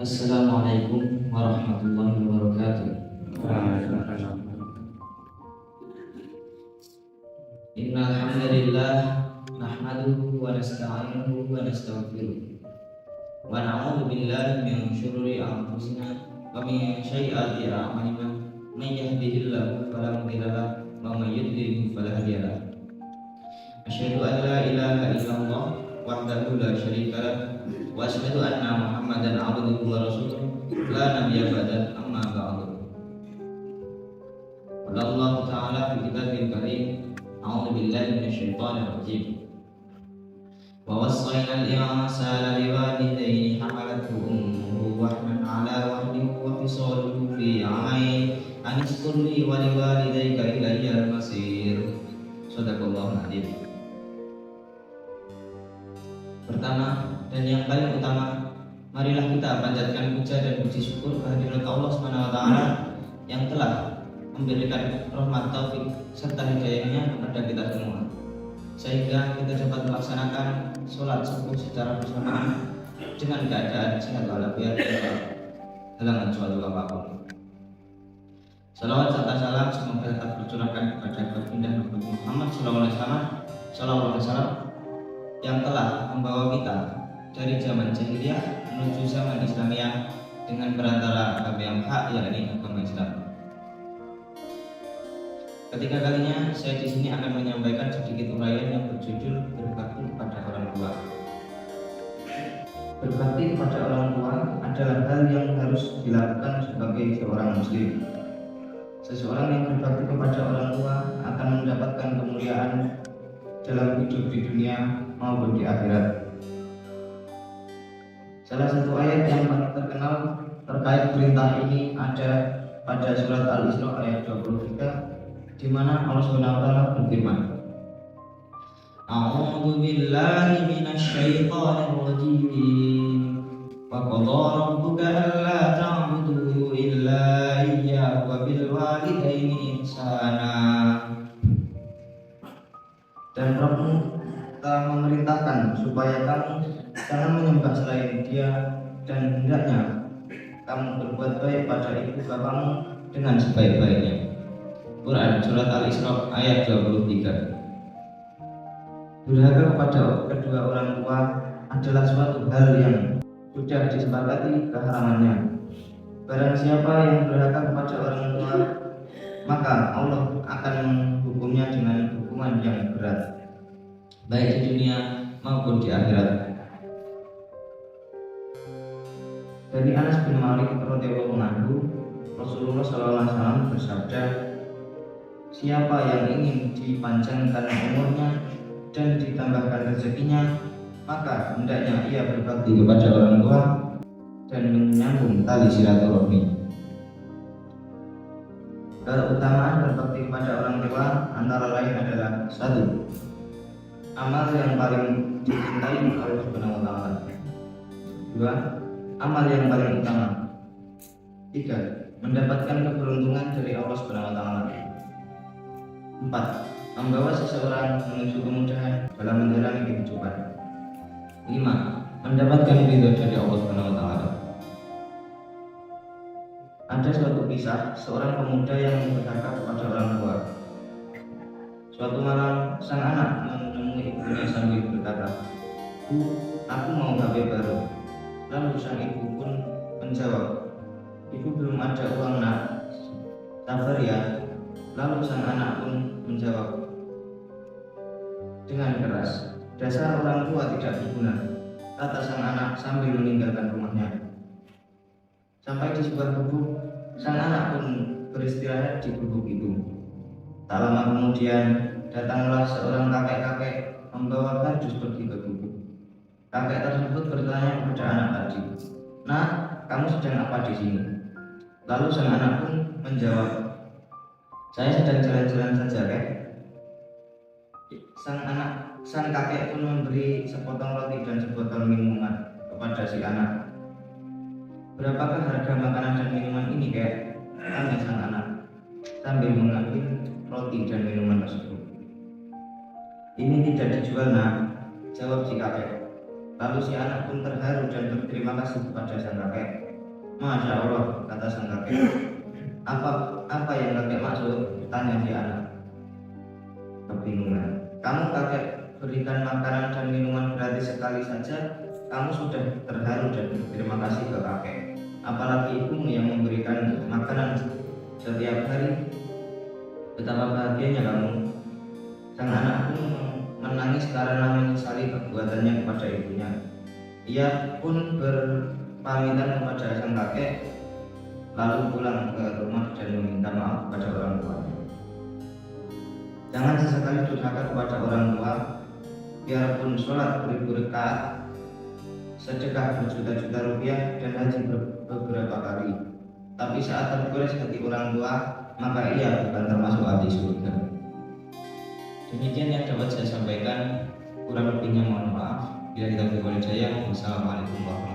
Assalamualaikum warahmatullahi wabarakatuh. Innal hamdalillah nahmaduhu wa nasta'inuhu wa nastaghfiruh wa na'udzu billahi min shururi anfusina wa min sayyiati a'malina. May yahdihillahu fala mudilla lahu wa may yudlil fala hadiya lahu. Asyhadu an la ilaha illallah wahdahu la syarika lahu wa asyhadu anna Muhammadan 'abduhu wa rasuluh la nabiyya ba'da, amma ba'du. Qala Allah ta'ala fi kitabil karim, a'udzu billahi minasyaitonir rajim. Wa wassayna al-insana biwalidayhi hamalathu ummuhu wahnan 'ala wahnin wa fisaluhu fi 'amayn an ishkur li wa liwalidayka ilayyal masir. Shadaqallahul 'adzim. Pertama dan yang paling utama, marilah kita panjatkan puja dan puji syukur kehadirat Allah Subhanahu wa taala yang telah memberikan rahmat, taufik serta hidayahnya kepada kita semua, sehingga kita dapat melaksanakan sholat subuh secara bersamaan dengan keadaan sehat walafiat tanpa halangan suatu apapun. Salawat serta salam semoga tetap tercurahkan kepada baginda Nabi Muhammad SAW yang telah membawa kita dari zaman jahiliyah menuju zaman Islamiyah dengan perantara agama yang hak, yakni agama Islam. Ketiga kalinya saya di sini akan menyampaikan sedikit uraian yang berjudul berbakti kepada orang tua. Berbakti kepada orang tua adalah hal yang harus dilakukan sebagai seorang muslim. Seseorang yang berbakti kepada orang tua akan mendapatkan kemuliaan dalam hidup di dunia maupun di akhirat. Salah satu ayat yang paling terkenal terkait perintah ini ada pada surat Al-Isra ayat 23, di mana Allah Subhanahu wa taala berfirman, A'udzu billahi minasy syaithanir rajim. Wa qadha rabbuka alla ta'budu illa iyyahu wa bil walidayni ihsana. Dan Rabbmu telah memerintahkan supaya kamu jangan menyembah selain Dia, dan hendaknya kamu berbuat baik pada ibu bapamu dengan sebaik-baiknya. Quran surat Al-Isra ayat 23. Durhaka kepada kedua orang tua adalah suatu hal yang sudah disepakati keharamannya. Barang siapa yang durhaka kepada orang tua, maka Allah akan menghukumnya dengan hukuman yang berat, baik di dunia maupun di akhirat. Dari Anas bin Malik radhiyallahu anhu, Rasulullah SAW bersabda, siapa yang ingin dipanjangkan umurnya dan ditambahkan rezekinya, maka hendaknya ia berbakti kepada orang tua dan menyambung tali silaturahmi. Keutamaan berbakti kepada orang tua antara lain adalah: 1. Amal yang paling dicintai Allah Subhanahu wa taala. 2. Amal yang paling utama. 3. Mendapatkan keberuntungan dari Allah Subhanahu wa taala. 4. Membawa seseorang menuju kemudahan dalam menjalani kehidupan. 5. Mendapatkan ridho dari Allah Subhanahu wa taala. Ada suatu kisah seorang pemuda yang berkata kepada orang tua. Suatu malam sang anak menemui ibunya sambil berkata, "Bu, aku mau HP baru." Lalu sang ibu pun menjawab, "Ibu belum ada uang nak, sabar ya." Lalu sang anak pun menjawab dengan keras, "Dasar orang tua tidak berguna," kata sang anak sambil meninggalkan rumahnya. Sampai di sebuah gubuk, sang anak pun beristirahat di gubuk itu. Tak lama kemudian datanglah seorang kakek-kakek membawa kardus pergi ke gubuk. Kakek tersebut bertanya kepada anak tadi, "Nak, kamu sedang apa di sini?" Lalu sang anak pun menjawab, "Saya sedang jalan-jalan saja, Kek." Sang kakek pun memberi sepotong roti dan sebotol minuman kepada si anak. "Berapakah harga makanan dan minuman ini, Kek?" tanya sang anak sambil mengambil roti dan minuman tersebut. "Ini tidak dijual, nak," jawab si kakek. Lalu si anak pun terharu dan berterima kasih kepada sang kakek. Masya Allah, kata sang kakek. Apa yang kakek maksud? Tanya si anak kebingungan. Kamu kakek berikan makanan dan minuman gratis sekali saja, kamu sudah terharu dan berterima kasih ke kakek. Apalagi ibumu yang memberikan makanan setiap hari. Betapa bahagianya kamu. Sang anak pun menangis karena menyesali perbuatannya kepada ibunya. Ia pun berpamitan kepada sang kakek, lalu pulang ke rumah dan meminta maaf kepada orang tuanya. Jangan sesekali durhaka kepada orang tua, biarpun sholat beribu rakaat, sedekah berjuta-juta rupiah, dan haji beberapa kali. Tapi saat tergores hati orang tua, maka ia bukan termasuk ahli surga. Demikian yang dapat saya sampaikan, kurang lebihnya mohon maaf. Bila kita berwalidayah, wassalamualaikum warahmatullahi wabarakatuh.